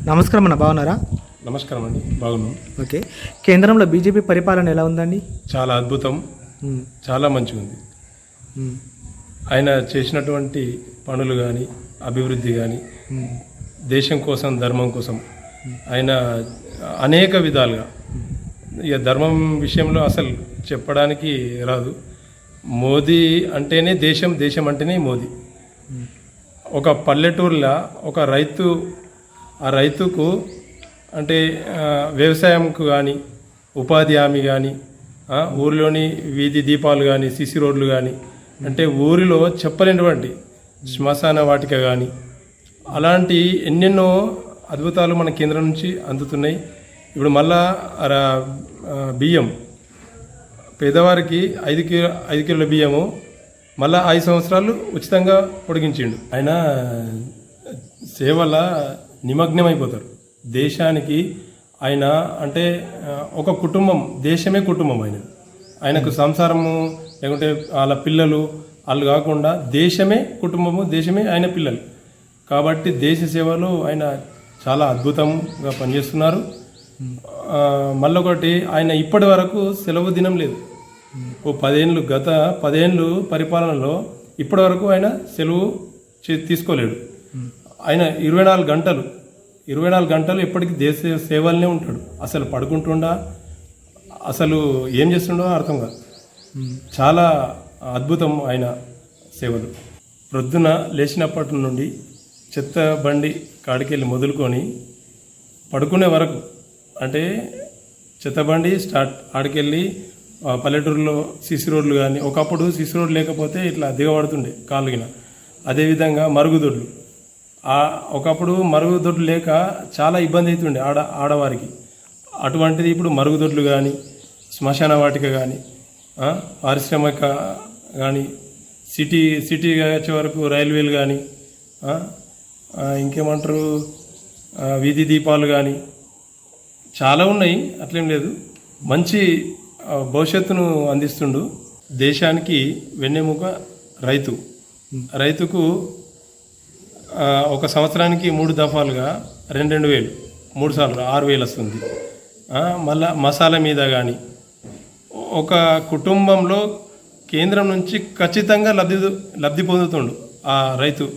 నమస్కారం అన్న, బాగున్నారా? నమస్కారం అండి, బాగున్నాం. ఓకే, కేంద్రంలో బీజేపీ పరిపాలన ఎలా ఉందండి? చాలా అద్భుతం, చాలా మంచిగా ఉంది. ఆయన చేసినటువంటి పనులు కానీ, అభివృద్ధి కానీ, దేశం కోసం, ధర్మం కోసం ఆయన అనేక విధాలుగా, ఇక ధర్మం విషయంలో అసలు చెప్పడానికి రాదు. మోదీ అంటేనే దేశం, దేశం అంటేనే మోదీ. ఒక పల్లెటూరులో ఒక రైతు, ఆ రైతుకు అంటే వ్యవసాయంకు కానీ, ఉపాధి హామీ కానీ, ఊరిలోని వీధి దీపాలు కానీ, సిసి రోడ్లు కానీ, అంటే ఊరిలో చెప్పలేనటువంటి శ్మశాన వాటిక కానీ, అలాంటి ఎన్నెన్నో అద్భుతాలు మన కేంద్రం నుంచి అందుతున్నాయి. ఇప్పుడు మళ్ళా బియ్యం పేదవారికి 5 కిలోల బియ్యము మళ్ళా 5 సంవత్సరాలు ఉచితంగా పొడిగించిండు. ఆయన సేవల నిమగ్నమైపోతారు. దేశానికి ఆయన అంటే ఒక కుటుంబం, దేశమే కుటుంబం ఆయనకు సంసారము, లేకుంటే వాళ్ళ పిల్లలు వాళ్ళు కాకుండా దేశమే కుటుంబము, దేశమే ఆయన పిల్లలు. కాబట్టి దేశ సేవలో ఆయన చాలా అద్భుతంగా పనిచేస్తున్నారు. మళ్ళొకటి, ఆయన ఇప్పటి వరకు సెలవు దినం లేదు. గత 10 ఏళ్ళు పరిపాలనలో ఇప్పటి వరకు ఆయన సెలవు తీసుకోలేడు. ఆయన 24 గంటలు ఎప్పటికీ దేశ సేవలనే ఉంటాడు. అసలు పడుకుంటుండా, అసలు ఏం చేస్తుండో అర్థం కాదు. చాలా అద్భుతం ఆయన సేవలు. ప్రొద్దున లేచినప్పటి నుండి చెత్త బండి కాడికెళ్ళి మొదలుకొని పడుకునే వరకు, అంటే చెత్త బండి స్టార్ట్ ఆడికెళ్ళి పల్లెటూరులో సిసి రోడ్లు కానీ, ఒకప్పుడు సిసి రోడ్లు లేకపోతే ఇట్లా దిగబడుతుండే కాలుగిన. అదేవిధంగా మరుగుదొడ్లు, ఒకప్పుడు మరుగుదొడ్లు లేక చాలా ఇబ్బంది అవుతుండే ఆడవారికి. అటువంటిది ఇప్పుడు మరుగుదొడ్లు కానీ, శ్మశాన వాటిక కానీ, పారిశ్రామిక కానీ, సిటీ వచ్చే వరకు రైల్వేలు కానీ, ఇంకేమంటారు వీధి దీపాలు కానీ చాలా ఉన్నాయి. అట్లేం లేదు, మంచి భవిష్యత్తును అందిస్తుండు. దేశానికి వెన్నెముక రైతుకు ఒక సంవత్సరానికి 3 దఫాలుగా 2,000 3 సార్లు 6,000 వస్తుంది. మళ్ళా మసాలా మీద కానీ, ఒక కుటుంబంలో కేంద్రం నుంచి ఖచ్చితంగా లబ్ధి పొందుతుండు ఆ రైతు.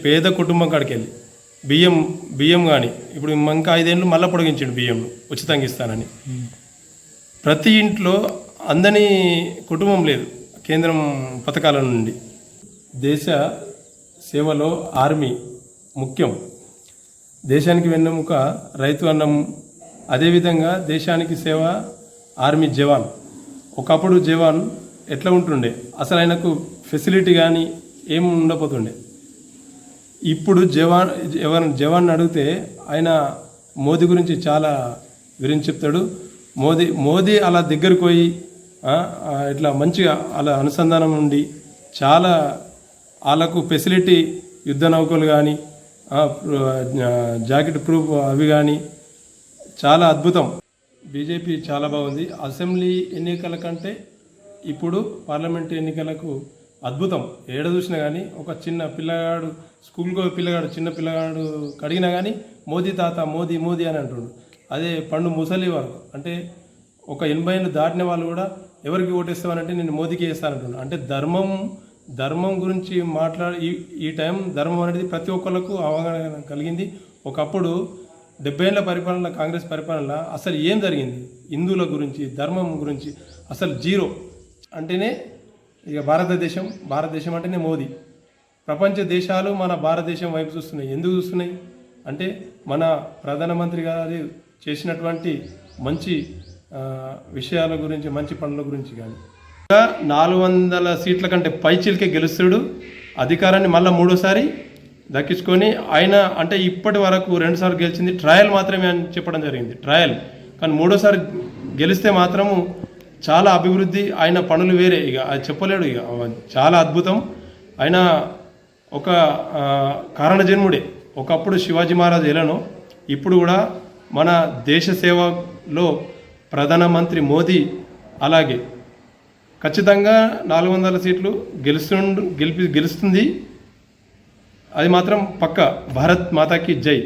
పేద కుటుంబం కాడికి వెళ్ళి బియ్యం కానీ, ఇప్పుడు ఇంకా 5 ఏళ్ళు మళ్ళీ పొడిగించిండు బియ్యం ఉచితంగా ఇస్తానని. ప్రతి ఇంట్లో అందని కుటుంబం లేదు కేంద్రం పథకాల నుండి. దేశ సేవలో ఆర్మీ ముఖ్యం. దేశానికి వెన్నెముక రైతు అన్నం. అదేవిధంగా దేశానికి సేవ ఆర్మీ జవాన్. ఒకప్పుడు జవాన్ ఎట్లా ఉంటుండే, అసలు ఆయనకు ఫెసిలిటీ కానీ ఏం ఉండకపోతుండే. ఇప్పుడు జవాన్ అడిగితే ఆయన మోదీ గురించి చాలా వివరించి చెప్తాడు. మోదీ అలా దగ్గరకు పోయి ఇట్లా మంచిగా అలా అనుసంధానం ఉండి చాలా వాళ్ళకు ఫెసిలిటీ, యుద్ధ నౌకలు కానీ, జాకెట్ ప్రూఫ్ అవి కానీ చాలా అద్భుతం. బీజేపీ చాలా బాగుంది. అసెంబ్లీ ఎన్నికల కంటే ఇప్పుడు పార్లమెంట్ ఎన్నికలకు అద్భుతం. ఏడ చూసినా కానీ ఒక చిన్న పిల్లగాడు, స్కూల్కి పిల్లగాడు, చిన్న పిల్లగాడు కడిగినా కానీ మోదీ తాత, మోదీ మోదీ అని అంటుండు. అదే పండు ముసలి వరకు, అంటే ఒక 80 ఏళ్ళు దాటిన వాళ్ళు కూడా ఎవరికి ఓటేస్తామనంటే నేను మోదీకి వేస్తానంటున్నాను. అంటే ధర్మం గురించి ఈ టైం ధర్మం అనేది ప్రతి ఒక్కళ్ళకు అవగాహన కలిగింది. ఒకప్పుడు 70 ఏళ్ళ పరిపాలన, కాంగ్రెస్ పరిపాలన అసలు ఏం జరిగింది, హిందువుల గురించి, ధర్మం గురించి అసలు జీరో. అంటేనే ఇక భారతదేశం అంటేనే మోదీ. ప్రపంచ దేశాలు మన భారతదేశం వైపు చూస్తున్నాయి. ఎందుకు చూస్తున్నాయి అంటే మన ప్రధానమంత్రి గారు చేసినటువంటి మంచి విషయాల గురించి, మంచి పనుల గురించి. కానీ 400 సీట్ల కంటే పైచిల్కే గెలుస్తాడు. అధికారాన్ని మళ్ళీ 3సారి దక్కించుకొని ఆయన, అంటే ఇప్పటి వరకు 2 సార్లు గెలిచింది ట్రయల్ మాత్రమే అని చెప్పడం జరిగింది. ట్రయల్ కానీ 3సారి గెలిస్తే మాత్రము చాలా అభివృద్ధి. ఆయన పనులు వేరే, ఇక అది చెప్పలేడు. ఇక చాలా అద్భుతం. ఆయన ఒక కారణ జన్ముడే. ఒకప్పుడు శివాజీ మహారాజు ఎలానో ఇప్పుడు కూడా మన దేశ సేవలో ప్రధానమంత్రి మోదీ అలాగే ఖచ్చితంగా 400 సీట్లు గెలుస్తుంది. అది మాత్రం పక్కా. భారత్ మాతాకి జై.